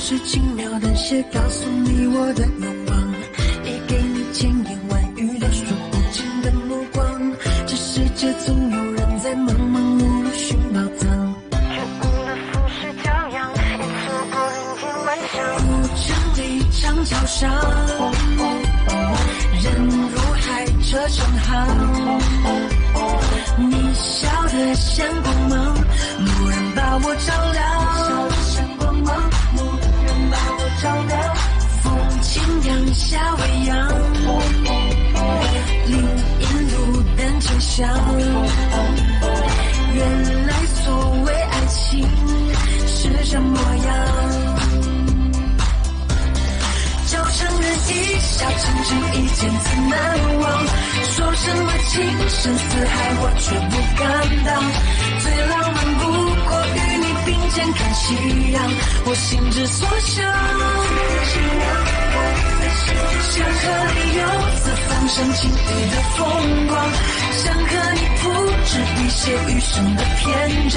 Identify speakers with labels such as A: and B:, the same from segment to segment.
A: 是轻描淡写告诉你我的愿望，也给你千言万语都说不尽的目光。这世界总有人在忙忙碌碌寻宝藏，却不能俯视骄阳，也错过人间万象。古城里长桥上，人如海，车成行。你笑得像光芒，蓦然把我照亮。像光芒，蓦然把我照亮。风轻扬夏未央，林荫路灯清香。原来所谓爱情是这模样。交成人意，笑成真，一见怎难忘。说什么情深似海，我却不敢当。最浪漫不过与你并肩看夕阳，我心之所向。想和你游四方升起你的风光，想和你铺纸笔写余生的篇章。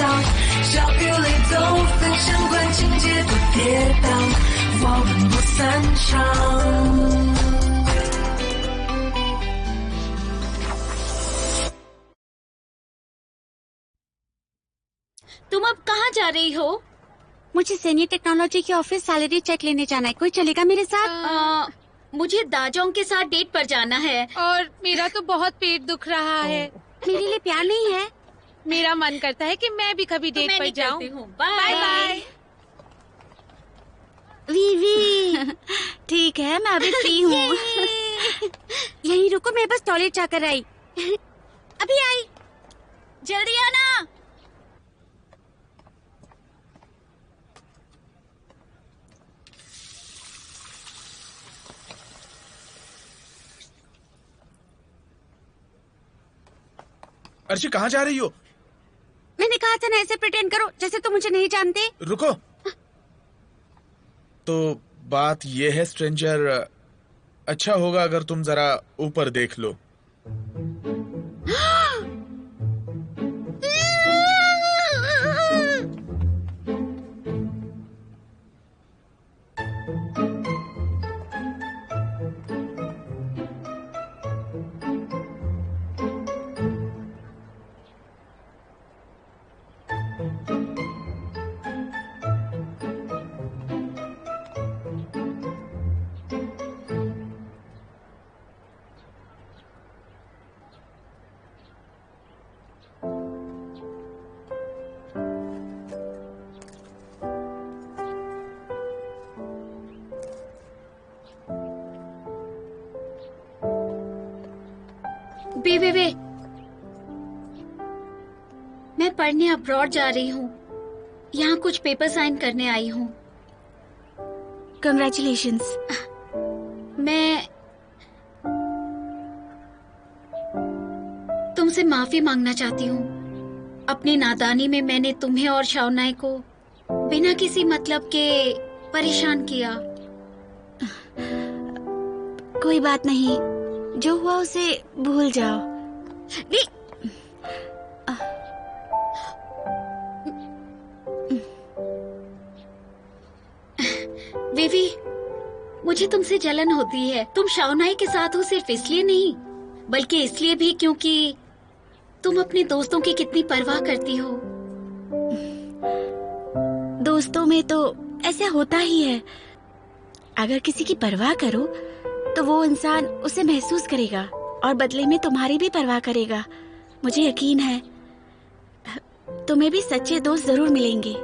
A: 笑与泪都分享，管情节多跌宕，我们不散场。
B: तुम अब कहाँ जा रही हो?
C: मुझे सैन्य टेक्नोलॉजी के ऑफिस सैलरी चेक लेने जाना है। कोई चलेगा मेरे साथ?
B: मुझे दाजोंग के साथ डेट पर जाना है।
D: और मेरा तो बहुत पेट दुख रहा है।
C: मेरे लिए प्यार नहीं है।
D: मेरा मन करता है कि मैं भी कभी डेट पर जाऊं।
B: Bye bye.
C: वीवी ठीक है, मैं अभी फ्री हूँ। यहीं रुको, मैं बस टॉयलेट जाकर आई। अभी आई।
B: जल्दी आना।
E: अर्शी कहाँ जा रही हो?
C: मैंने कहा था ना ऐसे प्रिटेंड करो जैसे तुम मुझे नहीं जानते।
E: रुको। तो बात ये है स्ट्रेंजर, अच्छा होगा अगर तुम जरा ऊपर देख लो।
B: वे मैं पढ़ने अब्रॉड जा रही हूँ। यहाँ कुछ पेपर साइन करने आई हूँ।
C: कंग्रेचुलेशंस।
B: मैं तुमसे माफी मांगना चाहती हूँ। अपनी नादानी में मैंने तुम्हें और शाओनाई को बिना किसी मतलब के परेशान किया।
C: कोई बात नहीं, जो हुआ उसे भूल जाओ।
B: विवी, मुझे तुमसे जलन होती है। तुम शाओनाई के साथ हो सिर्फ इसलिए नहीं, बल्कि इसलिए भी क्योंकि तुम अपने दोस्तों की कितनी परवाह करती हो।
C: दोस्तों में तो ऐसा होता ही है। अगर किसी की परवाह करो तो वो इंसान उसे महसूस करेगा और बदले में तुम्हारी भी परवाह करेगा। मुझे यकीन है तुम्हें भी सच्चे दोस्त जरूर मिलेंगे।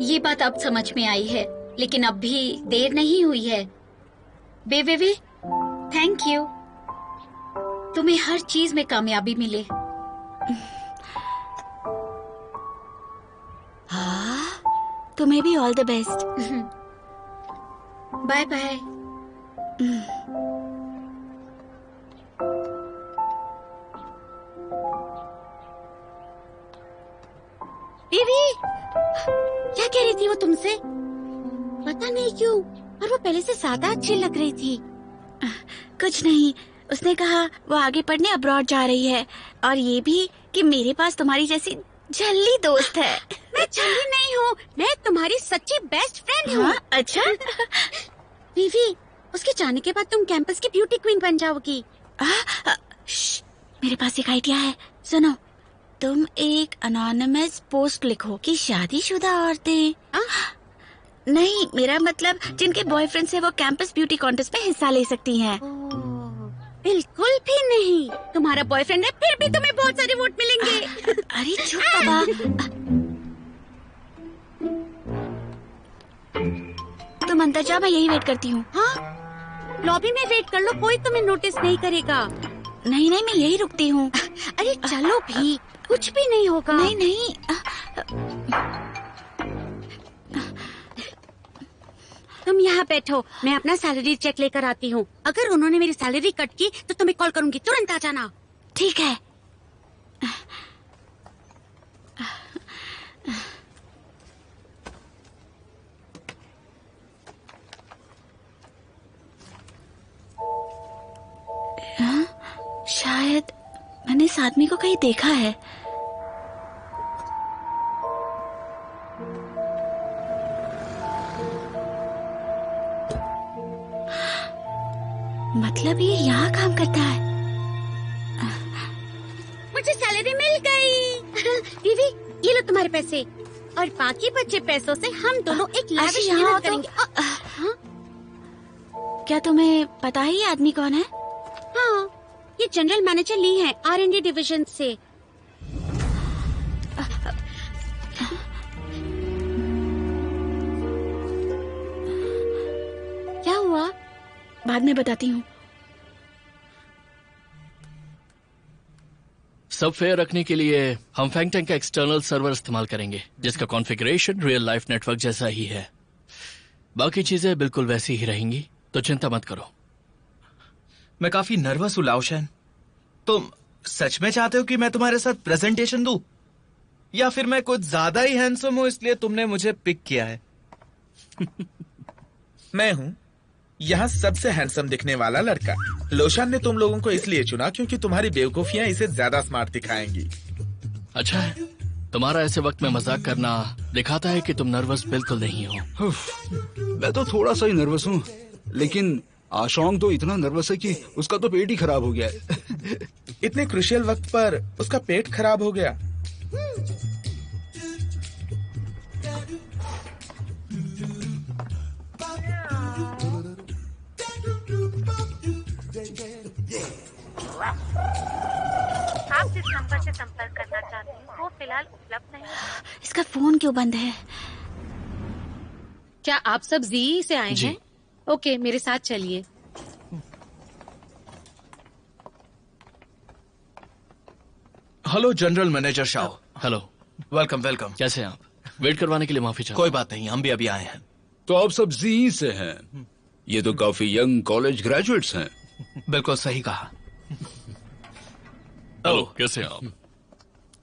B: ये बात अब समझ में आई है, लेकिन अब भी देर नहीं हुई है। वे थैंक यू। तुम्हें हर चीज में कामयाबी मिले।
C: हाँ, तुम्हें भी all the best.
B: Bye bye.
C: Baby, क्या कह रही थी वो तुमसे? पता नहीं क्यों, और वो पहले से ज्यादा अच्छी लग रही थी। कुछ नहीं, उसने कहा वो आगे पढ़ने अब्रॉड जा रही है और ये भी कि मेरे पास तुम्हारी जैसी झल्ली दोस्त है।
D: मैं चली नहीं हूँ, मैं तुम्हारी सच्ची बेस्ट फ्रेंड हूँ।
C: हाँ, अच्छा।
D: वीवी, उसके जाने के बाद तुम कैंपस की ब्यूटी क्वीन बन जाओगी।
C: मेरे पास एक आइडिया है, सुनो। तुम एक अनोनिमस पोस्ट लिखो कि शादीशुदा औरतें, नहीं मेरा मतलब जिनके बॉयफ्रेंड से वो कैंपस ब्यूटी कॉन्टेस्ट में हिस्सा ले सकती हैं।
D: बिल्कुल भी नहीं, तुम्हारा बॉयफ्रेंड है फिर भी तुम्हें बहुत सारे वोट मिलेंगे।
C: अरे चुप बाबा। तुम अंदर जाओ, मैं यही वेट करती हूँ।
D: हाँ, लॉबी में वेट कर लो, कोई तुम्हें नोटिस नहीं करेगा।
C: नहीं नहीं, मैं यही रुकती हूँ।
D: अरे चलो भी, कुछ भी नहीं होगा।
C: नहीं नहीं,
D: तुम यहाँ बैठो, मैं अपना सैलरी चेक लेकर आती हूँ। अगर उन्होंने मेरी सैलरी कट की तो तुम्हें कॉल करूंगी, तुरंत आ जाना।
C: ठीक है। शायद मैंने इस आदमी को कहीं देखा है। मतलब ये यहाँ काम करता है।
D: मुझे सैलरी मिल गई। दीदी, ये लो तुम्हारे पैसे, और बाकी बचे पैसों से हम दोनों एक लाविश डिनर करेंगे।
C: क्या तुम्हें पता है ये आदमी कौन है?
D: हाँ, ये जनरल मैनेजर ली है R&D डिवीजन से। क्या हुआ?
C: बाद में बताती हूँ।
F: सब फेयर रखने के लिए हम फैंगटेंग का एक्सटर्नल सर्वर इस्तेमाल करेंगे, जिसका कॉन्फ़िगरेशन रियल लाइफ नेटवर्क जैसा ही है। बाकी चीजें बिल्कुल वैसी ही रहेंगी, तो चिंता मत करो।
G: मैं काफी नर्वस हूँ लाओशन। तुम सच में चाहते हो कि मैं तुम्हारे साथ प्रेजेंटेशन दूं, या फिर मैं कुछ ज्यादा ही हैंडसम हूँ इसलिए तुमने मुझे पिक किया है?
E: मैं हूँ यहाँ सबसे हैंडसम दिखने वाला लड़का। लोशन ने तुम लोगों को इसलिए चुना क्योंकि तुम्हारी बेवकूफियाँ इसे ज्यादा स्मार्ट दिखाएंगी।
F: अच्छा है, तुम्हारा ऐसे वक्त में मजाक करना दिखाता है कि तुम नर्वस बिल्कुल नहीं हो।
H: मैं तो थोड़ा सा ही नर्वस हूँ, लेकिन आशोंग तो इतना नर्वस है कि उसका तो पेट ही खराब हो गया है।
E: इतने क्रुशियल वक्त पर उसका पेट खराब हो गया।
I: आप जिस नंबर से संपर्क करना चाहते हैं वो फिलहाल उपलब्ध नहीं है।
C: इसका फोन क्यों बंद है?
D: क्या आप सब जी से आए हैं? ओके, मेरे साथ चलिए।
G: Hello general manager Shao.
F: Hello,
G: welcome welcome.
F: कैसे हैं आप? वेट करवाने के लिए माफी चाहता
G: कोई बात नहीं, हम भी अभी आए हैं।
H: तो आप सब जी से हैं। ये तो काफी यंग कॉलेज ग्रेजुएट्स हैं।
G: बिल्कुल सही कहा।
J: हेलो, कैसे हैं आप?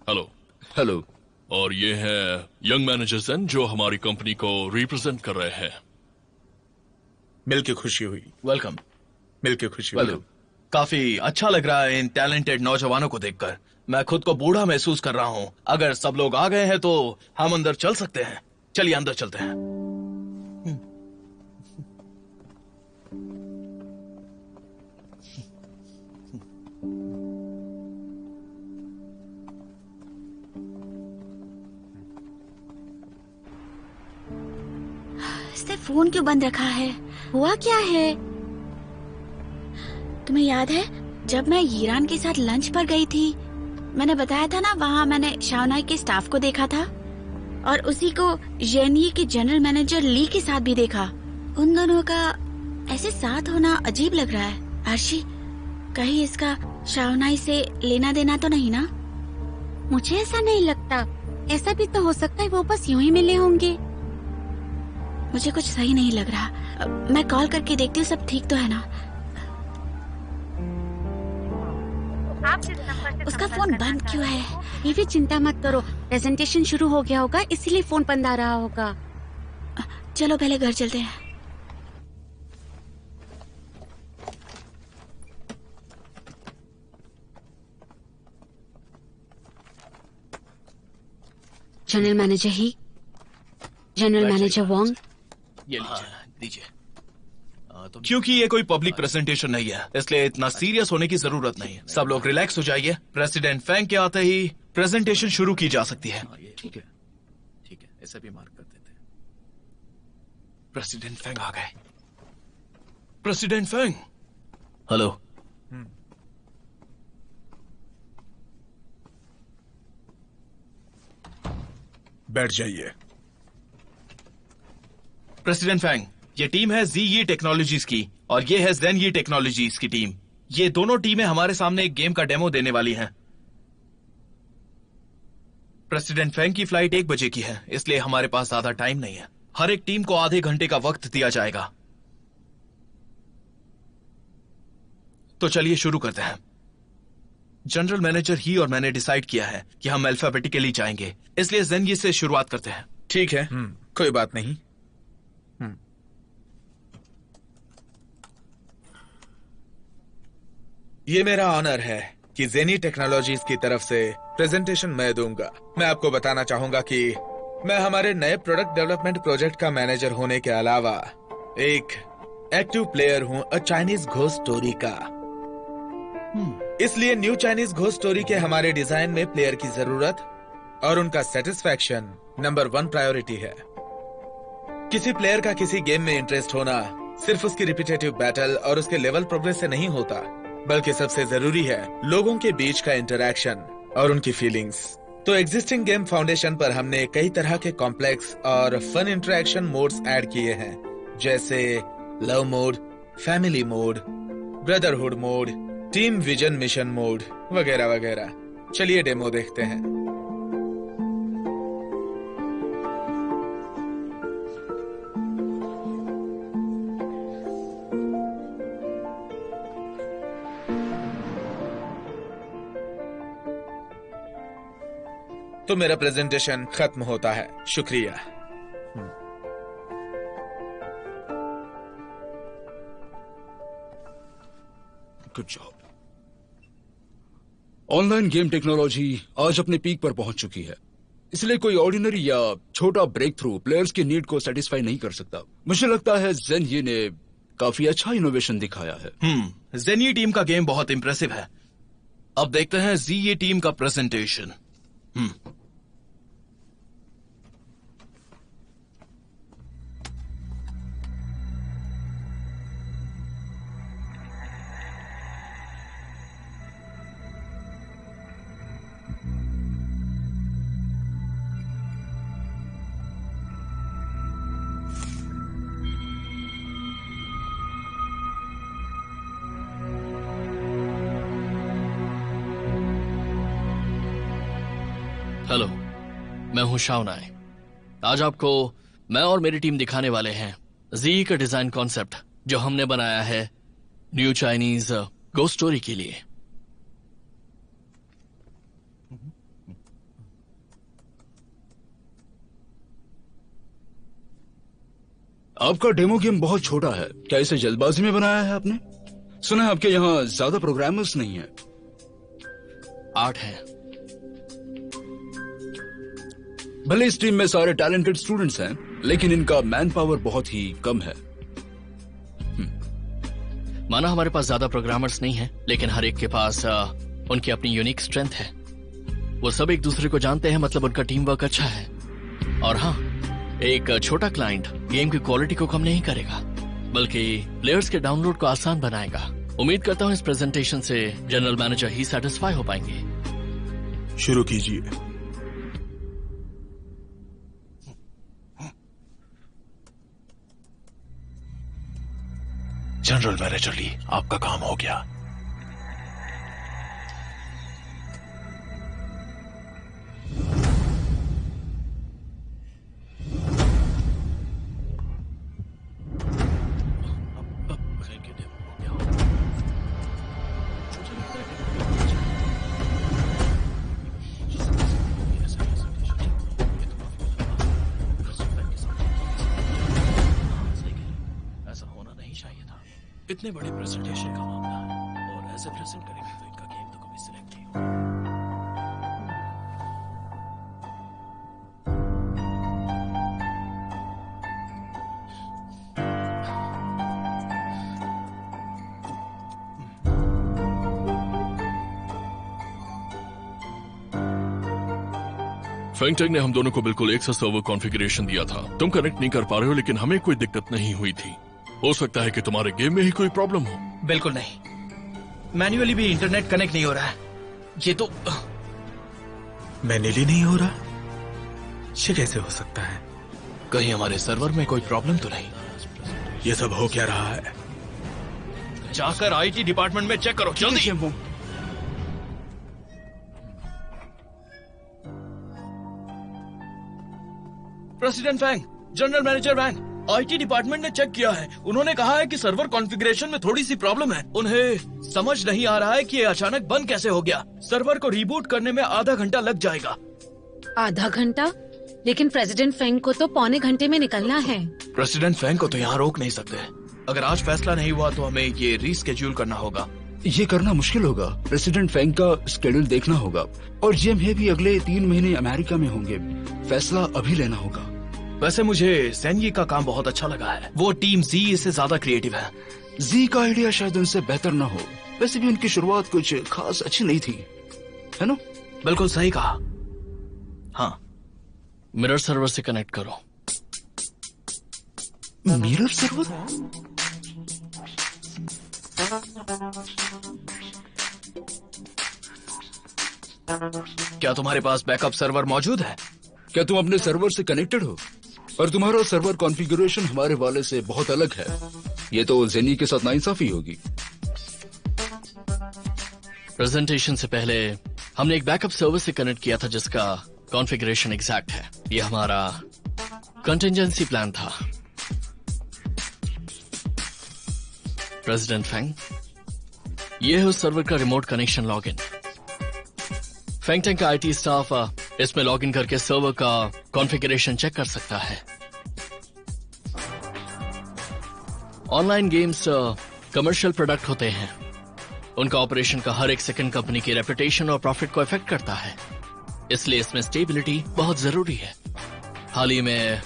J: हेलो।
H: हेलो।
J: और ये हैं यंग मैनेजर्स हैं जो हमारी कंपनी को रिप्रेजेंट कर रहे हैं।
E: मिलके खुशी हुई।
G: वेलकम।
E: मिलके खुशी हुई।
G: काफी अच्छा लग रहा है इन टैलेंटेड नौजवानों को देखकर। मैं खुद को बूढ़ा महसूस कर रहा हूँ। अगर सब लोग आ गए हैं तो हम अंदर चल सकते हैं। चलिए अंदर चलते हैं।
C: इसने फोन क्यों बंद रखा है? हुआ क्या है? तुम्हें याद है जब मैं ईरान के साथ लंच पर गई थी, मैंने बताया था ना, वहाँ मैंने शाओनाई के स्टाफ को देखा था और उसी को जेनई के जनरल मैनेजर ली के साथ भी देखा। उन दोनों का ऐसे साथ होना अजीब लग रहा है। आर्शी, कहीं इसका शाओनाई से लेना देना तो नहीं ना?
D: मुझे ऐसा नहीं लगता। ऐसा भी तो हो सकता है वो बस यूं ही मिले होंगे।
C: मुझे कुछ सही नहीं लग रहा। मैं कॉल करके देखती हूँ सब ठीक तो है ना।
I: आप जिस नंबर से
C: उसका
I: संपर्क
C: फोन
I: करना
C: बंद क्यों है?
D: ये भी चिंता मत करो, प्रेजेंटेशन शुरू हो गया होगा इसीलिए फोन बंद आ रहा होगा।
C: चलो पहले घर चलते हैं।
D: जनरल मैनेजर ही, जनरल मैनेजर वोंग।
F: ये लीजिए।
G: दीजिए। क्योंकि ये कोई पब्लिक प्रेजेंटेशन नहीं है, इसलिए इतना सीरियस होने की जरूरत नहीं है। सब लोग रिलैक्स हो जाइए। प्रेसिडेंट फैंग के आते ही प्रेजेंटेशन शुरू की जा सकती है।
F: ठीक है, ठीक है, ऐसा भी मार्क कर देते हैं।
G: प्रेसिडेंट फैंग आ गए। President Fang.
F: हेलो।
E: बैठ जाइए।
G: प्रेसिडेंट फैंग, ये टीम है ZE टेक्नोलॉजीज की और ये है ZenYi टेक्नोलॉजीज की टीम। ये दोनों टीमें हमारे सामने एक गेम का डेमो देने वाली हैं। प्रेसिडेंट फैंग की फ्लाइट 1 बजे की है, इसलिए हमारे पास ज्यादा टाइम नहीं है। हर एक टीम को आधे घंटे का वक्त दिया जाएगा। तो चलिए शुरू करते हैं। जनरल मैनेजर ही और मैंने डिसाइड किया है कि हम अल्फाबेटिकली जाएंगे, इसलिए ZenYi से शुरुआत करते हैं।
E: ठीक है, कोई बात नहीं। ये मेरा ऑनर है कि ZenYi टेक्नोलॉजीज की तरफ से प्रेजेंटेशन मैं दूंगा। मैं आपको बताना चाहूंगा कि मैं हमारे नए प्रोडक्ट डेवलपमेंट प्रोजेक्ट का मैनेजर होने के अलावा एक एक्टिव प्लेयर हूं अ चाइनीज घोस्ट स्टोरी का। इसलिए न्यू चाइनीज घोस्ट स्टोरी के हमारे डिजाइन में प्लेयर की जरूरत और उनका सेटिस्फैक्शन नंबर 1 प्रायोरिटी है। किसी प्लेयर का किसी गेम में इंटरेस्ट होना सिर्फ उसकी रिपीटेटिव बैटल और उसके लेवल प्रोग्रेस से नहीं होता, बल्कि सबसे जरूरी है लोगों के बीच का इंटरैक्शन और उनकी फीलिंग्स। तो एग्जिस्टिंग गेम फाउंडेशन पर हमने कई तरह के कॉम्प्लेक्स और फन इंटरैक्शन मोड्स ऐड किए हैं, जैसे love mode, family mode, brotherhood mode, team vision mission mode वगैरह वगैरह। चलिए डेमो देखते हैं। तो मेरा प्रेजेंटेशन खत्म होता है। शुक्रिया।
H: Good job. Online game technology आज अपने पीक पर पहुंच चुकी है, इसलिए कोई ऑर्डिनरी या छोटा ब्रेक थ्रू प्लेयर्स की नीड को सेटिस्फाई नहीं कर सकता। मुझे लगता है ZenYi ने काफी अच्छा इनोवेशन दिखाया है।
G: ZenYi टीम का गेम बहुत इंप्रेसिव है। अब देखते हैं ZE टीम का प्रेजेंटेशन।
F: हेलो, मैं हूं शाओनाई। आज आपको मैं और मेरी टीम दिखाने वाले हैं ZE का डिजाइन कॉन्सेप्ट जो हमने बनाया है न्यू चाइनीज घोस्ट स्टोरी के लिए।
H: आपका डेमो गेम बहुत छोटा है, क्या इसे जल्दबाजी में बनाया है आपने? सुना है आपके यहाँ ज्यादा प्रोग्रामर्स नहीं हैं।
F: 8 हैं।
H: भले इस टीम में सारे टैलेंटेड स्टूडेंट्स हैं, लेकिन इनका मैन पावर बहुत ही कम है।
F: माना हमारे पास ज्यादा प्रोग्रामर्स नहीं हैं, लेकिन हर एक के पास उनकी अपनी यूनिक स्ट्रेंथ है। वो सब एक दूसरे को जानते हैं, मतलब उनका टीम वर्क अच्छा है। और हाँ, एक छोटा क्लाइंट गेम की क्वालिटी को कम नहीं करेगा, बल्कि प्लेयर्स के डाउनलोड को आसान बनाएगा। उम्मीद करता हूँ इस प्रेजेंटेशन से जनरल मैनेजर ही सेटिस्फाई हो पाएंगे।
E: शुरू कीजिए।
K: जनरल मैनेजर ली, आपका काम हो गया।
F: इतने बड़े प्रेजेंटेशन का मामला है और ऐसे प्रेजेंट करेंगे तो इनका गेम तो कभी सिलेक्ट नहीं होगा।
J: फैंगटेंग ने हम दोनों को बिल्कुल एक सा सर्वर कॉन्फ़िगरेशन दिया था। तुम कनेक्ट नहीं कर पा रहे हो, लेकिन हमें कोई दिक्कत नहीं हुई थी। हो सकता है कि तुम्हारे गेम में ही कोई प्रॉब्लम हो।
G: बिल्कुल नहीं, मैन्युअली भी इंटरनेट कनेक्ट नहीं हो रहा है। ये तो
E: मैन्युअली नहीं हो रहा, ये कैसे हो सकता है?
G: कहीं हमारे सर्वर में कोई प्रॉब्लम तो नहीं?
E: ये सब हो क्या रहा है?
G: जाकर आईटी डिपार्टमेंट में चेक करो जल्दी। President Fang, general manager Wang, IT department ने चेक किया है। उन्होंने कहा है कि सर्वर कॉन्फ़िगरेशन में थोड़ी सी प्रॉब्लम है। उन्हें समझ नहीं आ रहा है कि ये अचानक बंद कैसे हो गया। सर्वर को रीबूट करने में आधा घंटा लग जाएगा।
D: आधा घंटा? लेकिन प्रेसिडेंट फैंग को तो पौने घंटे में निकलना है।
G: प्रेसिडेंट फैंग को तो यहाँ रोक नहीं सकते। अगर आज फैसला नहीं हुआ तो हमें ये रीस्केड्यूल करना होगा।
H: ये करना मुश्किल होगा। प्रेसिडेंट फैंग का स्केड्यूल देखना होगा और जीएम हे भी अगले 3 महीने अमेरिका में होंगे। फैसला अभी लेना होगा।
G: वैसे मुझे ज़ेनयी का काम बहुत अच्छा लगा है। वो टीम जी से ज्यादा क्रिएटिव है।
H: जी का आइडिया शायद उनसे बेहतर ना हो। वैसे भी उनकी शुरुआत कुछ खास अच्छी नहीं थी, है ना?
G: बिल्कुल सही कहा। हाँ,
F: मिरर सर्वर से कनेक्ट करो।
H: Mirror server?
G: क्या तुम्हारे पास बैकअप सर्वर मौजूद है?
H: क्या तुम अपने सर्वर से कनेक्टेड हो? और तुम्हारा सर्वर कॉन्फ़िगरेशन हमारे वाले से बहुत अलग है। ये तो ज़ेनी के साथ नाइंसाफी होगी।
F: प्रेजेंटेशन से पहले हमने एक बैकअप सर्वर से कनेक्ट किया था जिसका कॉन्फ़िगरेशन एग्जैक्ट है। ये हमारा कंटिजेंसी प्लान था। प्रेसिडेंट फैंग, ये है उस सर्वर का रिमोट कनेक्शन लॉगिन। फैंगटेंग का आईटी स्टाफ इसमें लॉगिन करके सर्वर का कॉन्फ़िगरेशन चेक कर सकता है। ऑनलाइन गेम्स कमर्शियल प्रोडक्ट होते हैं। उनका ऑपरेशन का हर एक सेकंड कंपनी की रेपुटेशन और प्रॉफिट को इफेक्ट करता है, इसलिए इसमें स्टेबिलिटी बहुत जरूरी है। हाल ही में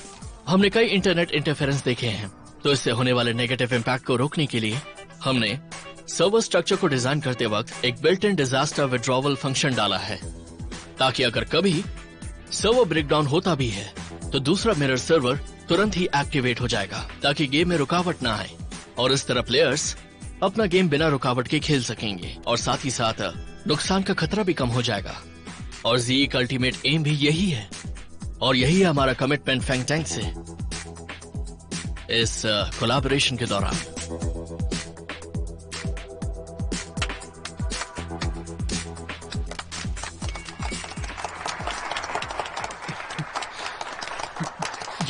F: हमने कई इंटरनेट इंटरफेरेंस देखे हैं, तो इससे होने वाले नेगेटिव इम्पैक्ट को रोकने के लिए हमने सर्वर स्ट्रक्चर को डिजाइन करते वक्त एक built in disaster withdrawal function डाला है, ताकि अगर कभी सर्वर ब्रेकडाउन होता भी है तो दूसरा मिरर सर्वर तुरंत ही एक्टिवेट हो जाएगा, ताकि गेम में रुकावट ना आए और इस तरह प्लेयर्स अपना गेम बिना रुकावट के खेल सकेंगे और साथ ही साथ नुकसान का खतरा भी कम हो जाएगा। और जी का अल्टीमेट एम भी यही है और यही है हमारा कमिटमेंट फैंगटेंग से इस कोलैबोरेशन के दौरान।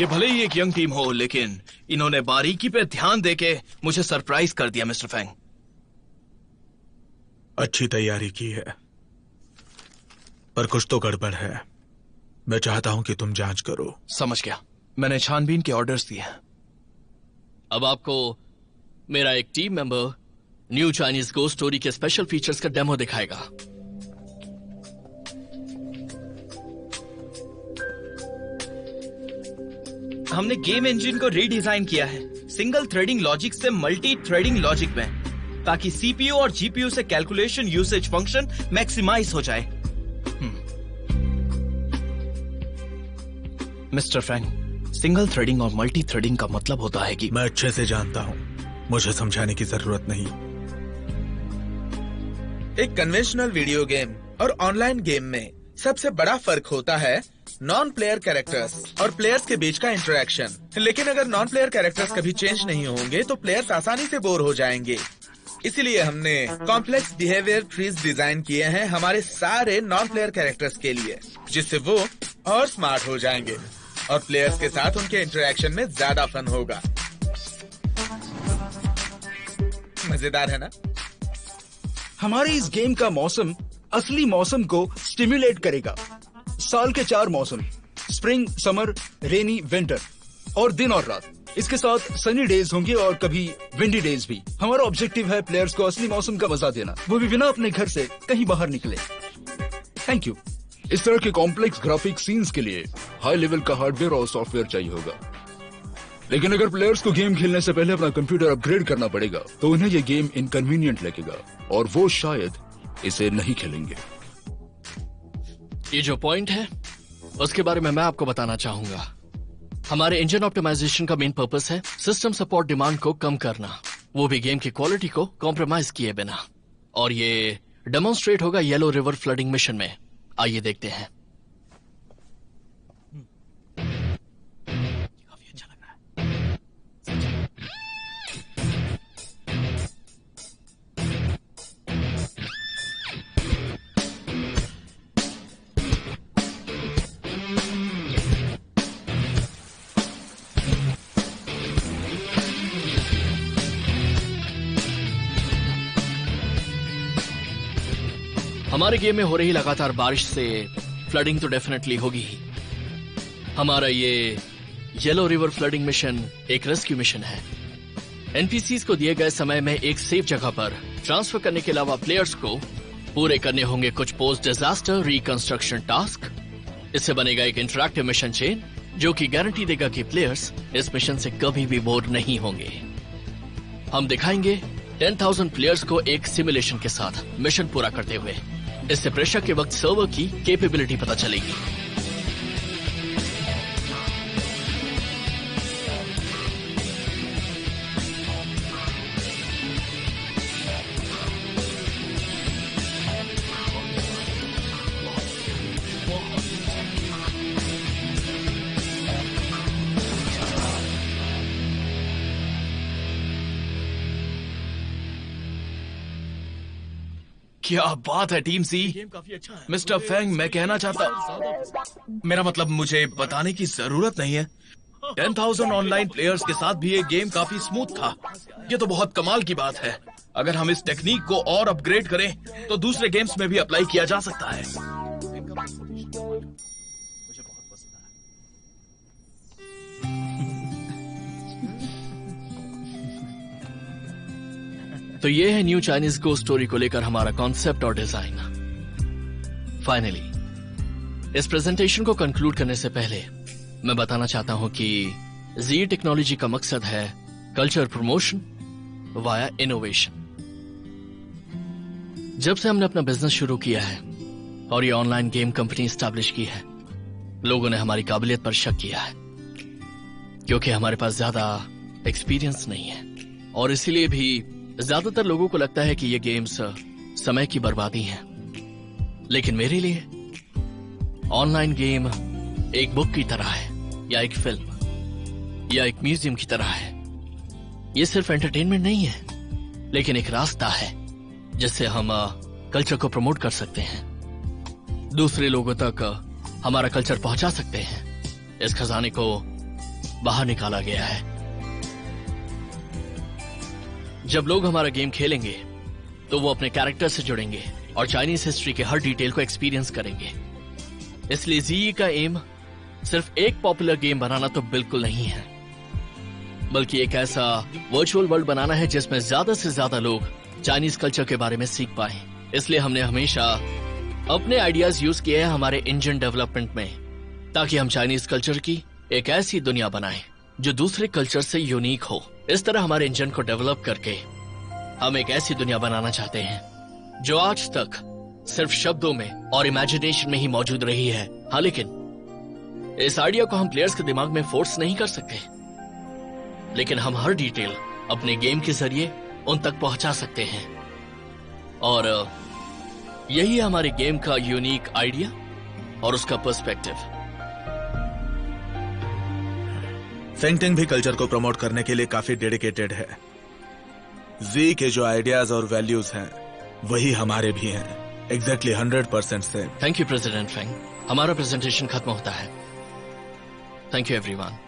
G: ये भले ही एक यंग टीम हो, लेकिन इन्होंने बारीकी पे ध्यान देके मुझे सरप्राइज कर दिया मिस्टर फैंग।
E: अच्छी तैयारी की है, पर कुछ तो गड़बड़ है। मैं चाहता हूं कि तुम जांच करो।
G: समझ गया, मैंने छानबीन के ऑर्डर्स दिए हैं।
F: अब आपको मेरा एक team member new Chinese ghost story के स्पेशल फीचर्स का डेमो दिखाएगा।
G: हमने गेम इंजन को रीडिजाइन किया है सिंगल थ्रेडिंग लॉजिक से मल्टी थ्रेडिंग लॉजिक में, ताकि सीपीयू और जीपीयू से कैलकुलेशन यूसेज फंक्शन मैक्सिमाइज हो जाए। मिस्टर फैंग, सिंगल थ्रेडिंग और मल्टी थ्रेडिंग का मतलब होता है कि
E: मैं अच्छे से जानता हूं, मुझे समझाने की जरूरत नहीं। एक कन्वेंशनल वीडियो गेम और ऑनलाइन गेम में सबसे बड़ा फर्क होता है नॉन प्लेयर कैरेक्टर्स और प्लेयर्स के बीच का इंटरेक्शन। लेकिन अगर नॉन प्लेयर कैरेक्टर्स कभी चेंज नहीं होंगे तो प्लेयर्स आसानी से बोर हो जाएंगे। इसीलिए हमने कॉम्प्लेक्स बिहेवियर ट्रीज डिजाइन किए हैं हमारे सारे नॉन प्लेयर कैरेक्टर्स के लिए, जिससे वो और स्मार्ट हो जाएंगे और प्लेयर्स के साथ उनके इंटरेक्शन में ज्यादा फन होगा। मजेदार है ना?
H: हमारे इस गेम का मौसम असली मौसम को स्टिम्युलेट करेगा। साल के 4 मौसम, स्प्रिंग, समर, रेनी, विंटर, और दिन और रात। इसके साथ सनी डेज होंगे और कभी विंडी डेज भी। हमारा ऑब्जेक्टिव है प्लेयर्स को असली मौसम का मजा देना, वो भी बिना अपने घर से कहीं बाहर निकले। Thank you. इस तरह के कॉम्प्लेक्स ग्राफिक सीन्स के लिए हाई लेवल का हार्डवेयर और सॉफ्टवेयर चाहिए होगा, लेकिन अगर प्लेयर्स को गेम खेलने से पहले अपना कंप्यूटर अपग्रेड करना पड़ेगा तो उन्हें ये गेम इनकन्वीनियंट लगेगा और वो शायद इसे नहीं खेलेंगे।
F: ये जो पॉइंट है उसके बारे में मैं आपको बताना चाहूंगा। हमारे इंजन ऑप्टिमाइजेशन का मेन पर्पस है सिस्टम सपोर्ट डिमांड को कम करना, वो भी गेम की क्वालिटी को कॉम्प्रोमाइज किए बिना। और ये डेमोन्स्ट्रेट होगा येलो रिवर फ्लडिंग मिशन में। आइए देखते हैं।
G: काफी अच्छा लग रहा है।
F: हमारे गेम में हो रही लगातार बारिश से फ्लडिंग तो डेफिनेटली होगी ही। हमारा ये येलो रिवर फ्लडिंग मिशन एक रेस्क्यू मिशन है। एनपीसीज को दिए गए समय में एक सेफ जगह पर ट्रांसफर करने के अलावा प्लेयर्स को पूरे करने होंगे कुछ पोस्ट डिजास्टर रिकंस्ट्रक्शन टास्क। इससे बनेगा एक इंटरैक्टिव मिशन चेन जो कि गारंटी देगा कि प्लेयर्स इस मिशन से कभी भी बोर नहीं होंगे। हम दिखाएंगे 10,000 प्लेयर्स को एक सिमुलेशन के साथ मिशन पूरा करते हुए। इससे प्रेशर के वक्त सर्वर की कैपेबिलिटी पता चलेगी।
G: क्या बात है टीम सी। मिस्टर फेंग, मैं कहना चाहता, मेरा मतलब मुझे बताने की जरूरत नहीं है। 10,000 ऑनलाइन प्लेयर्स के साथ भी ये गेम काफी स्मूथ था। ये तो बहुत कमाल की बात है। अगर हम इस टेक्निक को और अपग्रेड करें तो दूसरे गेम्स में भी अप्लाई किया जा सकता है।
F: तो ये है न्यू चाइनीज गो स्टोरी को लेकर हमारा कॉन्सेप्ट और डिजाइन। फाइनली इस प्रेजेंटेशन को कंक्लूड करने से पहले मैं बताना चाहता हूं कि जी टेक्नोलॉजी का मकसद है कल्चर प्रमोशन वाया इनोवेशन। जब से हमने अपना बिजनेस शुरू किया है और ये ऑनलाइन गेम कंपनी स्टैब्लिश की है, लोगों ने हमारी काबिलियत पर शक किया है क्योंकि हमारे पास ज्यादा एक्सपीरियंस नहीं है। और इसीलिए भी ज्यादातर लोगों को लगता है कि ये गेम्स समय की बर्बादी है। लेकिन मेरे लिए ऑनलाइन गेम एक बुक की तरह है, या एक फिल्म, या एक म्यूजियम की तरह है। ये सिर्फ एंटरटेनमेंट नहीं है, लेकिन एक रास्ता है जिससे हम कल्चर को प्रमोट कर सकते हैं, दूसरे लोगों तक हमारा कल्चर पहुंचा सकते हैं। इस खजाने को बाहर निकाला गया है। जब लोग हमारा गेम खेलेंगे तो वो अपने कैरेक्टर से जुड़ेंगे और चाइनीज हिस्ट्री के हर डिटेल को एक्सपीरियंस करेंगे। इसलिए जीई का एम सिर्फ एक पॉपुलर गेम बनाना तो बिल्कुल नहीं है, बल्कि एक ऐसा वर्चुअल वर्ल्ड बनाना है जिसमें ज्यादा से ज्यादा लोग चाइनीज कल्चर के बारे में सीख पाए। इसलिए हमने हमेशा अपने आइडियाज यूज किए हैं हमारे इंजन डेवलपमेंट में, ताकि हम चाइनीज कल्चर की एक ऐसी दुनिया बनाएं जो दूसरे कल्चर से यूनिक हो। इस तरह हमारे इंजन को डेवलप करके हम एक ऐसी दुनिया बनाना चाहते हैं जो आज तक सिर्फ शब्दों में और इमेजिनेशन में ही मौजूद रही है। हाँ, लेकिन इस आइडिया को हम प्लेयर्स के दिमाग में फोर्स नहीं कर सकते, लेकिन हम हर डिटेल अपने गेम के जरिए उन तक पहुंचा सकते हैं। और यही है हमारे गेम का यूनिक आइडिया और उसका पर्सपेक्टिव।
E: फेंगटिंग भी कल्चर को प्रमोट करने के लिए काफी डेडिकेटेड है। जी के जो आइडियाज और वैल्यूज हैं वही हमारे भी हैं, एग्जैक्टली 100% से।
F: Thank you president Feng. हमारा प्रेजेंटेशन खत्म होता है। Thank you everyone.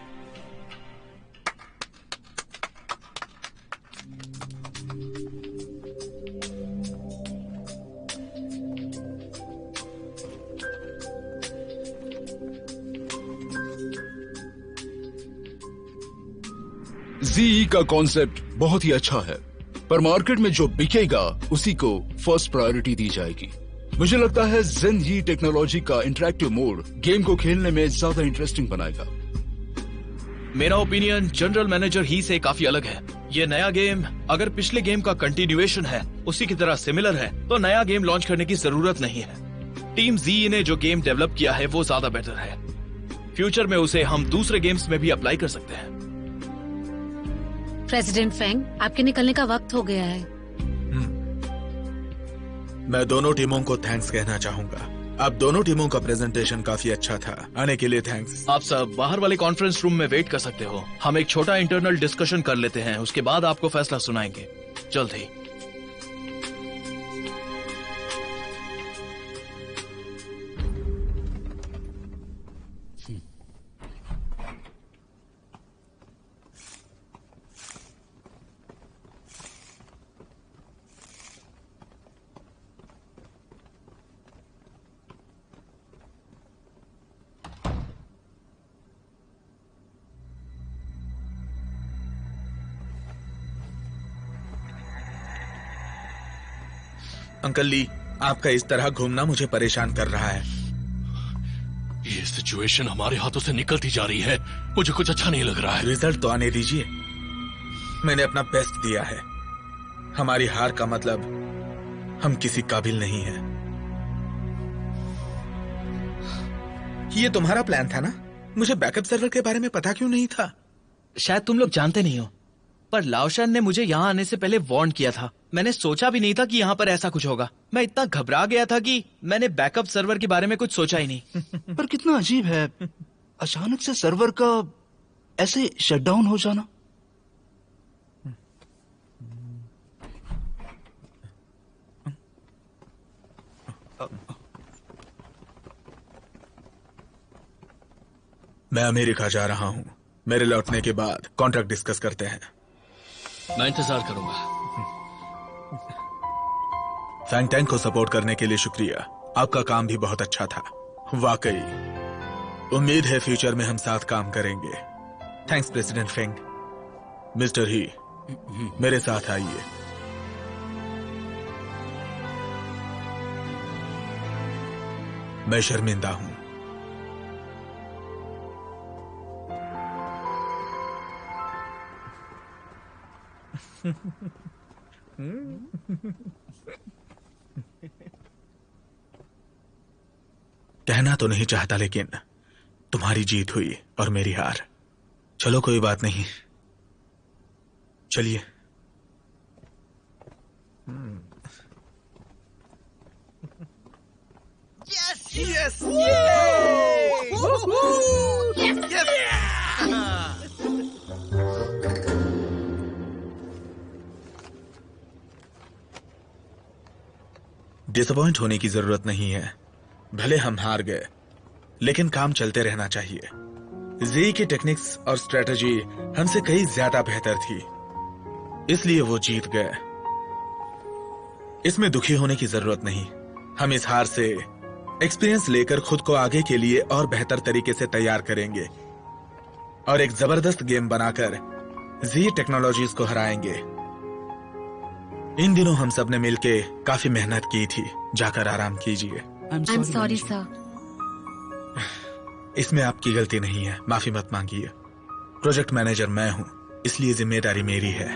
H: जीई का कॉन्सेप्ट बहुत ही अच्छा है, पर मार्केट में जो बिकेगा उसी को फर्स्ट प्रायोरिटी दी जाएगी। मुझे लगता है जेन ही टेक्नोलॉजी का इंटरैक्टिव मोड गेम को खेलने में ज्यादा इंटरेस्टिंग बनाएगा।
G: मेरा ओपिनियन जनरल मैनेजर ही से काफी अलग है। ये नया गेम अगर पिछले गेम का कंटिन्यूएशन है, उसी की तरह सिमिलर है, तो नया गेम लॉन्च करने की जरूरत नहीं है। टीम जी ने जो गेम डेवलप किया है वो ज्यादा बेटर है। फ्यूचर में उसे हम दूसरे गेम्स में भी अप्लाई कर सकते हैं।
D: प्रेसिडेंट फेंग, आपके निकलने का वक्त हो गया है।
E: मैं दोनों टीमों को थैंक्स कहना चाहूंगा। अब दोनों टीमों का प्रेजेंटेशन काफी अच्छा था। आने के लिए थैंक्स।
G: आप सब बाहर वाले कॉन्फ्रेंस रूम में वेट कर सकते हो। हम एक छोटा इंटरनल डिस्कशन कर लेते हैं, उसके बाद आपको फैसला सुनाएंगे जल्द ही।
E: अंकल ली, आपका इस तरह घूमना मुझे परेशान कर रहा है।
J: ये सिचुएशन हमारे हाथों से निकलती जा रही है, मुझे कुछ अच्छा नहीं लग रहा है।
E: रिजल्ट तो आने दीजिए। मैंने अपना बेस्ट दिया है। हमारी हार का मतलब हम किसी काबिल नहीं है। ये तुम्हारा प्लान था ना? मुझे बैकअप सर्वर के बारे में पता क्यों नहीं था?
G: शायद तुम लोग जानते नहीं हो, पर लाओशन ने मुझे यहाँ आने से पहले वार्न किया था। मैंने सोचा भी नहीं था कि यहाँ पर ऐसा कुछ होगा। मैं इतना घबरा गया था कि मैंने बैकअप सर्वर के बारे में कुछ सोचा ही नहीं।
H: पर कितना अजीब है, अचानक से सर्वर का ऐसे शटडाउन हो जाना।
E: मैं अमेरिका जा रहा हूँ। मेरे लौटने के बाद कॉन्ट्रैक्ट डिस्कस करते हैं।
F: मैं इंतजार करूंगा।
E: फैंग टैंग को सपोर्ट करने के लिए शुक्रिया। आपका काम भी बहुत अच्छा था, वाकई। उम्मीद है फ्यूचर में हम साथ काम करेंगे। Thanks president Feng. मिस्टर ही, मेरे साथ आइए। मैं शर्मिंदा हूं। कहना तो नहीं चाहता, लेकिन तुम्हारी जीत हुई और मेरी हार। चलो कोई बात नहीं, चलिए।
A: Yes!
E: डिसअपॉइंट होने की जरूरत नहीं है। भले हम हार गए, लेकिन काम चलते रहना चाहिए। जी की टेक्निक्स और स्ट्रेटजी हमसे कई ज्यादा बेहतर थी, इसलिए वो जीत गए। इसमें दुखी होने की जरूरत नहीं। हम इस हार से एक्सपीरियंस लेकर खुद को आगे के लिए और बेहतर तरीके से तैयार करेंगे और एक जबरदस्त गेम बनाकर जी टेक्नोलॉजीज को हराएंगे। इन दिनों हम सब ने मिलके काफी मेहनत की थी। जाकर आराम कीजिए।
D: I am sorry sir.
E: इसमें आपकी गलती नहीं है, माफी मत मांगिए। प्रोजेक्ट मैनेजर मैं हूं, इसलिए जिम्मेदारी मेरी है।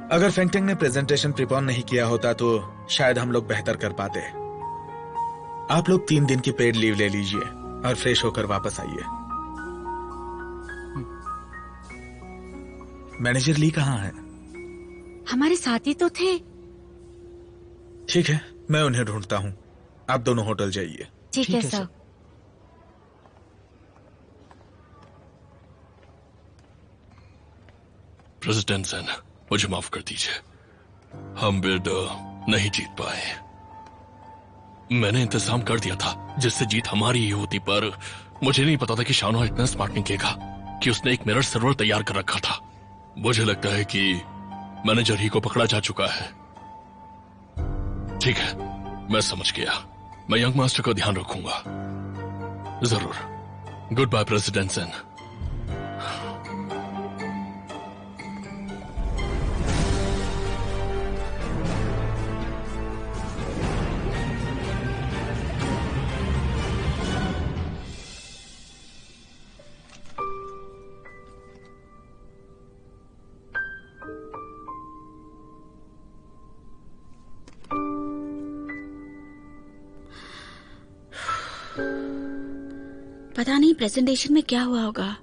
E: अगर फेंगटेंग ने प्रेजेंटेशन प्रीपोन नहीं किया होता तो शायद हम लोग बेहतर कर पाते। आप लोग 3 दिन की पेड लीव ले लीजिए और फ्रेश होकर वापस आइए। मैनेजर ली कहाँ है?
D: हमारे साथी तो थे।
E: ठीक है, मैं उन्हें ढूंढता हूँ। आप दोनों होटल जाइए।
D: ठीक है सर।
J: प्रेसिडेंट सेन, मुझे माफ कर दीजिए, हम बिड नहीं जीत पाए। मैंने इंतजाम कर दिया था जिससे जीत हमारी ही होती, पर मुझे नहीं पता था कि शानो इतना स्मार्ट निकलेगा कि उसने एक मिरर सर्वर तैयार कर रखा था। मुझे लगता है कि मैनेजर ही को पकड़ा जा चुका है। ठीक है, मैं समझ गया। मैं यंग मास्टर का ध्यान रखूंगा जरूर। Good by president Sen.
C: पता नहीं प्रेजेंटेशन में क्या हुआ होगा।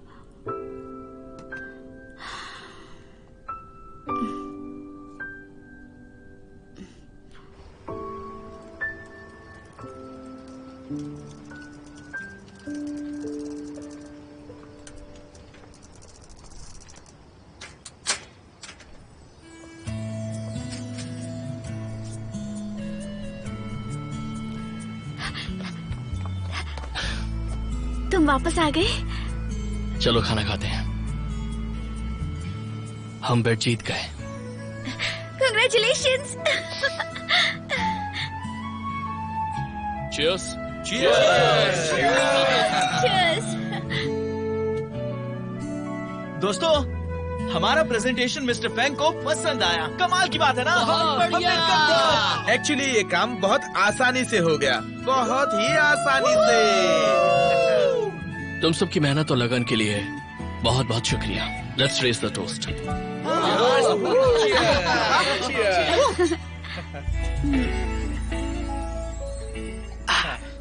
C: तुम वापस आ गए?
F: चलो खाना खाते हैं। हम बेट जीत गए।
C: Congratulations!
F: Cheers!
C: Cheers!
G: दोस्तों, हमारा प्रेजेंटेशन मिस्टर फैंग को पसंद आया। कमाल की बात है ना?
E: एक्चुअली ये काम बहुत आसानी से हो गया, बहुत ही आसानी से।
F: तुम सबकी मेहनत और लगन के लिए बहुत बहुत शुक्रिया। Let's raise the toast.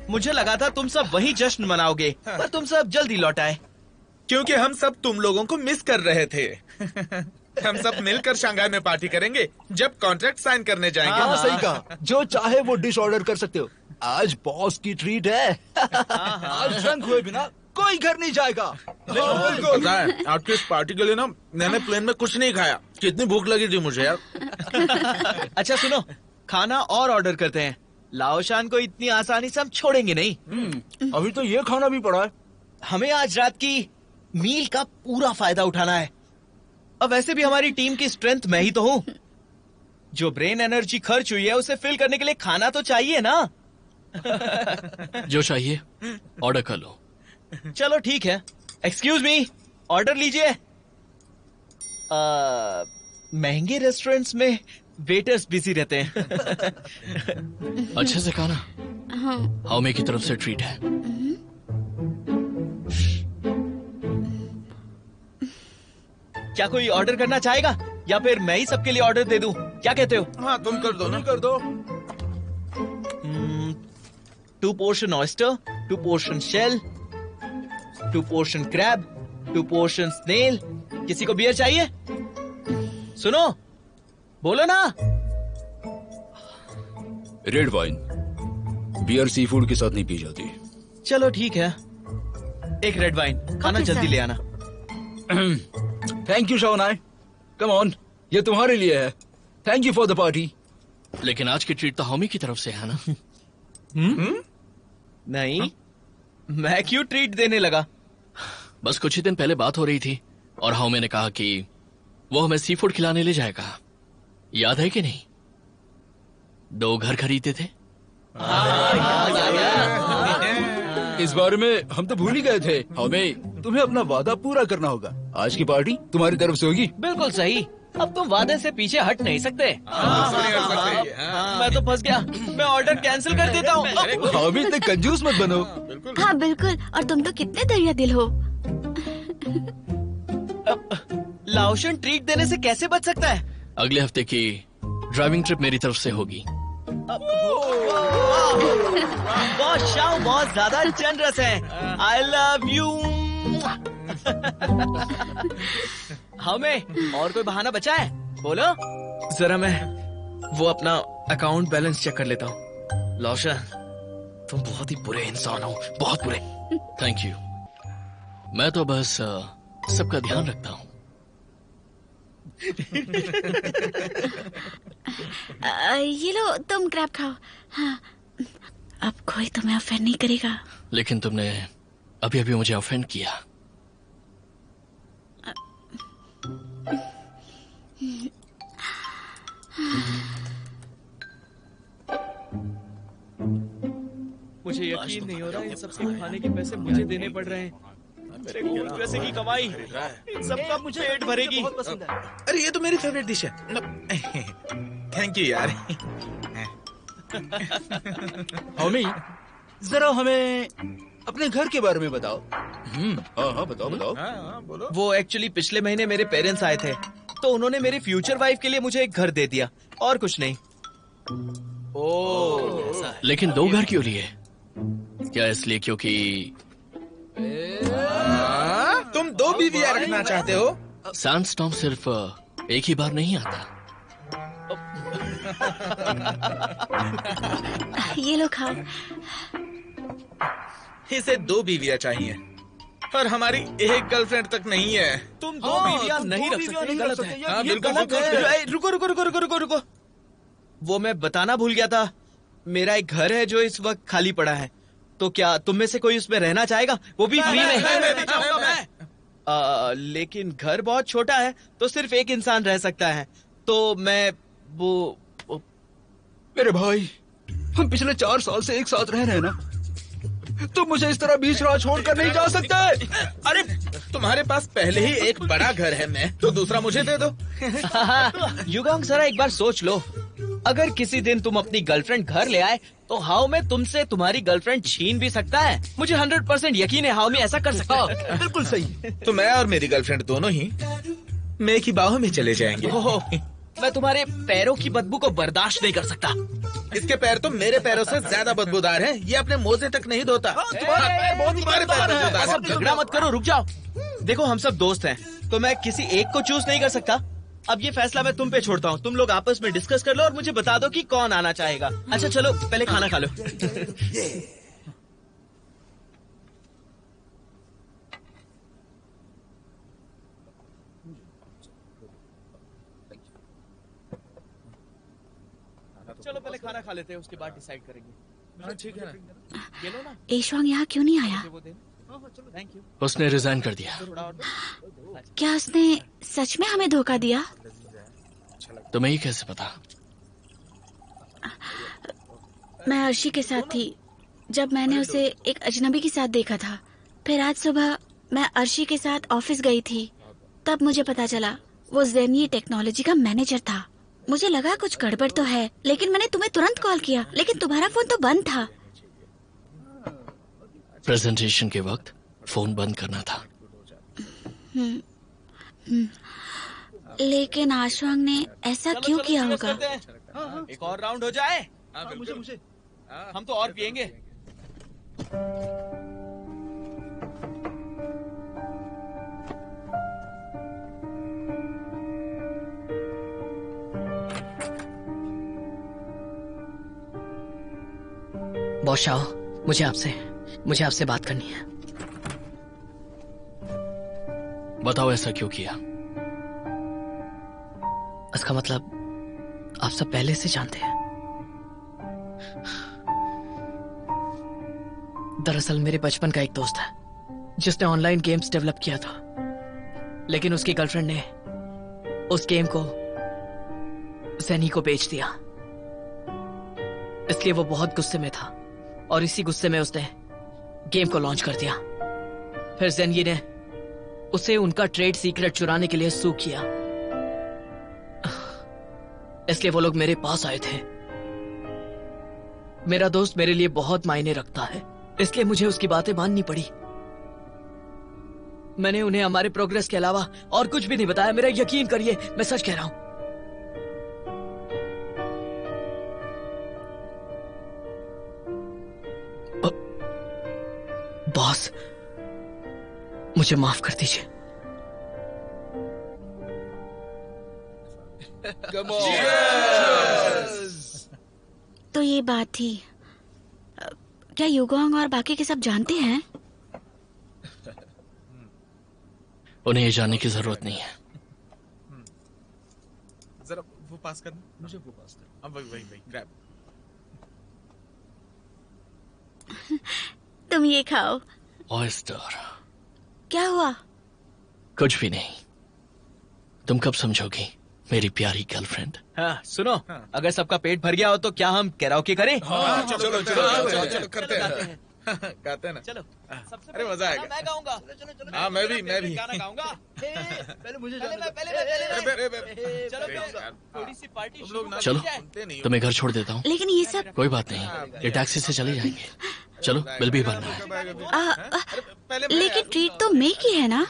G: मुझे लगा था तुम सब वही जश्न मनाओगे, पर तुम सब जल्दी लौट आए।
E: क्योंकि हम सब तुम लोगों को मिस कर रहे थे। हम सब मिलकर शंघाई में पार्टी करेंगे जब कॉन्ट्रैक्ट साइन करने जाएंगे।
H: हाँ, सही कहा। जो चाहे वो डिश ऑर्डर कर सकते हो। आज बॉस की ट्रीट है। आज ड्रंक हुए बिना कोई घर नहीं जाएगा।
E: पता है, आज की इस पार्टी के लिए ना मैंने प्लेन में कुछ नहीं खाया। कितनी भूख लगी थी मुझे यार।
G: अच्छा सुनो, खाना और ऑर्डर करते हैं। लाओशान को इतनी आसानी से हम छोड़ेंगे नहीं।
H: अभी तो ये खाना भी पड़ा है।
G: हमें आज रात की मील का पूरा फायदा उठाना है। अब वैसे भी हमारी टीम की स्ट्रेंथ मैं ही तो हूँ। जो ब्रेन एनर्जी खर्च हुई है उसे फिल करने के लिए खाना तो चाहिए ना।
F: जो चाहिए ऑर्डर कर लो।
G: चलो ठीक है। एक्सक्यूज मी, ऑर्डर लीजिए। महंगे रेस्टोरेंट्स में वेटर्स बिजी रहते हैं।
F: अच्छे से खाना।
C: हाँ।
F: हाउमे की तरफ से ट्रीट है।
G: क्या कोई ऑर्डर करना चाहेगा या फिर मैं ही सबके लिए ऑर्डर दे दूं? क्या कहते हो?
E: हाँ तुम कर दो ना। कर दो।
G: 2 portion oyster, 2 portion shell, 2 portion crab, 2 portion snail। किसी को बियर चाहिए? सुनो, बोलो ना।
H: Red wine, beer sea food के साथ नहीं पी जाती।
G: चलो ठीक है, एक रेड वाइन। खाना
C: Okay,
G: जल्दी
C: sir.
G: ले आना।
H: Thank you Shaonai. Come on, ये तुम्हारे लिए है। Thank you for the party.
F: लेकिन आज की ट्रीट तो हाउमे की तरफ से है ना।
G: नहीं, मैं क्यों ट्रीट देने लगा?
F: बस कुछ ही दिन पहले बात हो रही थी और हाउमे ने कहा कि वो हमें सी फूड खिलाने ले जाएगा। याद है कि नहीं? 2 घर खरीदे थे।
H: इस बारे में हम तो भूल ही गए थे। हमें तुम्हें अपना वादा पूरा करना होगा। आज की पार्टी तुम्हारी तरफ से होगी।
G: बिल्कुल सही। अब तुम वादे से पीछे हट नहीं सकते। मैं तो फंस गया। मैं ऑर्डर कैंसिल कर देता हूँ।
H: हम इतने कंजूस मत बनो।
C: हाँ बिल्कुल। और तुम तो कितने दरिया दिल हो।
G: लाओशन ट्रीट देने से कैसे बच सकता है?
F: अगले हफ्ते की ड्राइविंग ट्रिप मेरी तरफ से होगी।
G: बॉस शाओ बहुत ज्यादा जनरस है। I love you. हमें और कोई बहाना बचा है? बोलो। जरा मैं वो अपना अकाउंट बैलेंस चेक कर लेता हूँ। लाओशन, तुम बहुत ही बुरे इंसान हो, बहुत बुरे।
F: Thank you. मैं तो बस सबका ध्यान रखता हूँ।
C: ये लो, तुम क्रैब खाओ। हाँ, अब कोई तुम्हें ऑफेंड नहीं करेगा।
F: लेकिन तुमने अभी अभी मुझे ऑफेंड किया।
G: मुझे यकीन नहीं हो रहा इन सबके खाने के पैसे मुझे देने पड़ रहे हैं। मेरे खून पैसे की कमाई इन सबका मुझे पेट भरेगी।
E: अरे ये तो मेरी फेवरेट डिश है। थैंक यू यार।
H: हमें जरा हमें अपने घर के बारे में बताओ। हाँ बताओ बताओ।
E: बोलो।
G: वो एक्चुअली पिछले महीने मेरे पेरेंट्स आए थे, तो उन्होंने मेरी फ्यूचर वाइफ के लिए मुझे एक घर दे दिया और कुछ नहीं।
F: लेकिन 2 घर क्यों लिए? क्या इसलिए क्योंकि
E: 2 बीवियां रखना चाहते हो?
F: सैंडस्टॉर्म सिर्फ एक ही बार नहीं आता।
C: ये लो खाओ।
E: इसे 2 बीवियां चाहिए और हमारी एक गर्लफ्रेंड तक नहीं है।
G: तुम 2 बीवियां नहीं रख सकते, गलत है।
E: हाँ,
G: ये
E: बिल्कुल,
G: गलत
E: बिल्कुल।
G: है। रुको रुको रुको रुको रुको रुको। वो मैं बताना भूल गया था, मेरा एक घर है जो इस वक्त खाली पड़ा है, तो क्या तुम में से कोई उसमें रहना चाहेगा? वो भी फ्री में।
E: मैं भी चाहूंगा, मैं।
G: लेकिन घर बहुत छोटा है तो सिर्फ एक इंसान रह सकता है, तो मैं वो
H: मेरे भाई, हम पिछले 4 साल से एक साथ रह रहे हैं ना, तुम मुझे इस तरह बीच राह छोड़कर नहीं जा सकते।
E: अरे तुम्हारे पास पहले ही एक बड़ा घर है, मैं तो दूसरा मुझे दे दो।
G: युगांग जरा एक बार सोच लो, अगर किसी दिन तुम अपनी गर्लफ्रेंड घर ले आए तो हाउ में तुमसे तुम्हारी गर्लफ्रेंड छीन भी सकता है। मुझे 100% यकीन है हाउ में ऐसा कर सकता है।
H: बिल्कुल सही।
E: तो मैं और मेरी गर्लफ्रेंड दोनों ही मैं की बाहों में चले जाएंगे।
G: मैं तुम्हारे पैरों की बदबू को बर्दाश्त नहीं कर सकता।
E: इसके पैर तो मेरे पैरों से ज्यादा बदबूदार हैं। ये अपने मोजे तक नहीं धोता। तुम्हारे पैर बहुत बदबूदार
G: सब झगड़ा मत करो, रुक जाओ। देखो हम सब दोस्त हैं, तो मैं किसी एक को चूज नहीं कर सकता। अब ये फैसला मैं तुम पे छोड़ता हूँ, तुम लोग आपस में डिस्कस कर लो और मुझे बता दो कि कौन आना चाहेगा। अच्छा चलो पहले खाना खा लो। चलो पहले खाना खा लेते हैं, उसके बाद डिसाइड करेंगे।
E: ठीक है ना?
G: ये लो ना।
C: एशवांग यहाँ क्यों नहीं आया?
G: Thank you.
F: उसने रिजाइन कर दिया।
C: क्या उसने सच में हमें धोखा दिया?
F: तुम्हें ही कैसे पता?
C: मैं अर्शी के साथ थी जब मैंने उसे एक अजनबी के साथ देखा था। फिर आज सुबह मैं अर्शी के साथ ऑफिस गई थी, तब मुझे पता चला वो ज़ेनिये टेक्नोलॉजी का मैनेजर था। मुझे लगा कुछ गड़बड़ तो है, लेकिन मैंने तुम्हें तुरंत कॉल किया, लेकिन तुम्हारा फोन तो बंद था।
F: प्रेजेंटेशन के वक्त फोन बंद करना था।
C: लेकिन आशवांग ने ऐसा क्यों किया होगा?
G: एक और राउंड हो जाए। मुझे हम तो और पियेंगे।
L: बॉस शाओ, मुझे आपसे बात करनी है।
F: बताओ ऐसा क्यों किया?
L: इसका मतलब आप सब पहले से जानते हैं। दरअसल मेरे बचपन का एक दोस्त है जिसने ऑनलाइन गेम्स डेवलप किया था, लेकिन उसकी गर्लफ्रेंड ने उस गेम को ज़ेनी को बेच दिया। इसलिए वो बहुत गुस्से में था और इसी गुस्से में उसने गेम को लॉन्च कर दिया। फिर ज़ेनी ने उसे उनका ट्रेड सीक्रेट चुराने के लिए सू किया। इसलिए वो लोग मेरे पास आए थे। मेरा दोस्त मेरे लिए बहुत मायने रखता है, इसलिए मुझे उसकी बातें माननी पड़ी। मैंने उन्हें हमारे प्रोग्रेस के अलावा और कुछ भी नहीं बताया। मेरा यकीन करिए, मैं सच कह रहा हूं। बॉस, मुझे माफ कर दीजिए।
C: तो ये बात थी। क्या युगांग और बाकी के सब जानते हैं?
F: उन्हें ये जानने की जरूरत नहीं है।
E: जरा वो पास करना, मुझे वो पास कर। अब वही ग्रैब।
C: तुम ये खाओ।
F: ऑयस्टर।
C: क्या हुआ?
F: कुछ भी नहीं। तुम कब समझोगी मेरी प्यारी गर्लफ्रेंड?
G: हाँ, सुनो, अगर सबका पेट भर गया हो तो क्या हम कैराओके करें?
E: चलो करते हैं। गाते हैं ना।
G: चलो।
E: अरे मजा आएगा।
G: मैं गाऊंगा।
E: हाँ मैं भी
G: गाना गाऊंगा। पहले मुझे थोड़ी सी पार्टी।
F: चलो, तुम्हें घर छोड़ देता हूँ।
C: लेकिन ये सब।
F: कोई बात नहीं, ये टैक्सी से चले जाएंगे। चलो, बिल भी भरना है।
C: लेकिन ट्रीट तो मैं की है ना?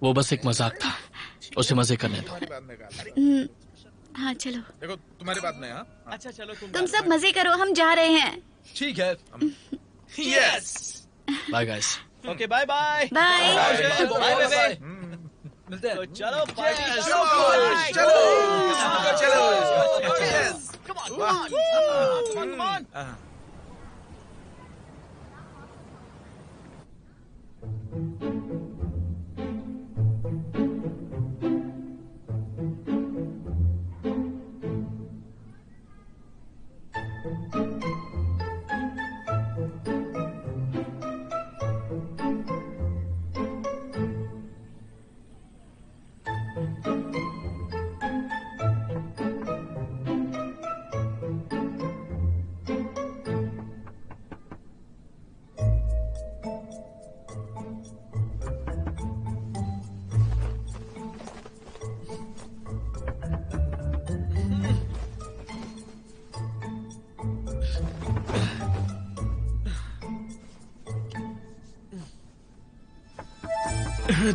F: वो बस एक मजाक था, उसे मजे करने दो।
C: हाँ चलो।
E: देखो तुम्हारी बात में। हाँ
G: अच्छा चलो,
C: तुम सब मजे करो, हम जा रहे हैं।
H: ठीक है।
E: Yes.
F: Bye guys.
G: Okay bye bye
C: bye
G: bye bye
H: मिलते हैं।
G: तो चलो पार्टी
E: चलो चलो चलो
G: Come on.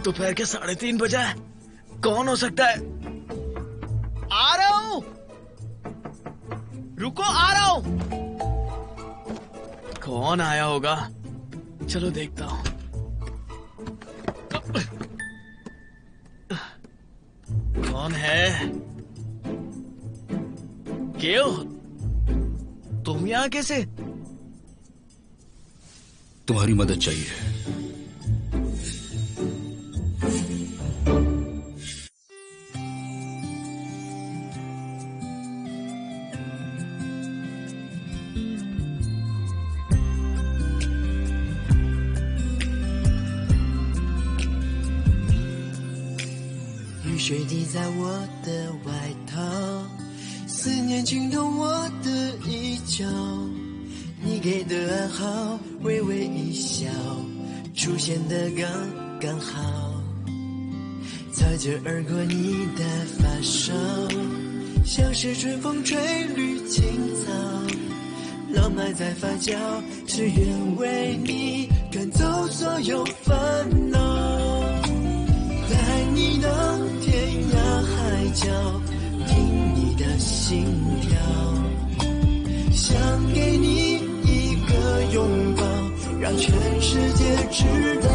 G: दोपहर के 3:30 बजे कौन हो सकता है? आ रहा हूं, रुको आ रहा हूं। कौन आया होगा? चलो देखता हूं। कौन है? क्यों तुम यहां कैसे?
H: तुम्हारी मदद चाहिए।
A: 雨水滴在我的外套，思念浸透我的衣角，你给的暗号，微微一笑，出现的刚刚好，擦肩而过你的发梢，像是春风吹绿青草，浪漫在发酵，只愿为你赶走所有烦恼，带你到天涯海角，听你的心跳，想给你一个拥抱，让全世界知道，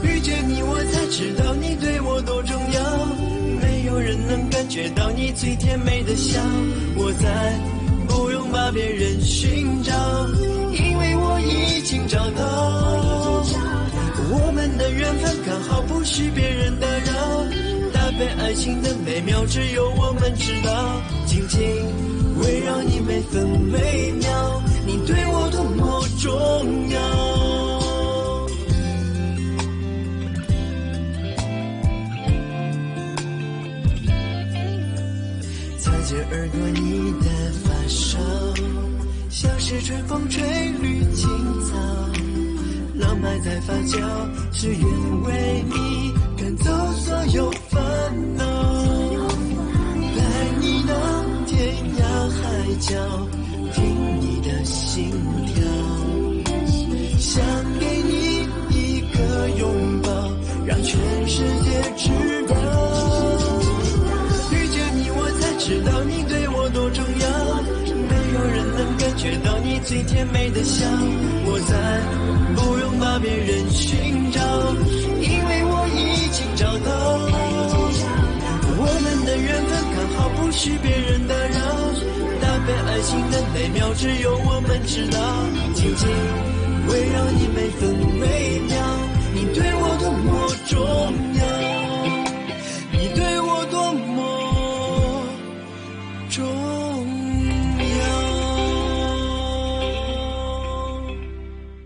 A: 遇见你我才知道你对我多重要，没有人能感觉到你最甜美的笑，我再不用把别人寻找，因为我已经找到，我们的缘分刚好不需别人打扰，搭配爱情的美妙只有我们知道，紧紧围绕你每分每秒，你对我多么重要，擦肩而过你的发梢，像是春风吹绿青草，浪漫在发酵，只愿为你赶走所有烦恼，带你到天涯海角，听你的心跳，想给你一个拥抱，让全世界知道，遇见你我才知道你对我多重要，没有人能感觉到你最甜美的笑，我再不用把别人寻找，因为我已经找到，我们的缘分刚好不需别人打扰，搭配爱情的美妙只有我们知道，紧紧围绕你每分每秒，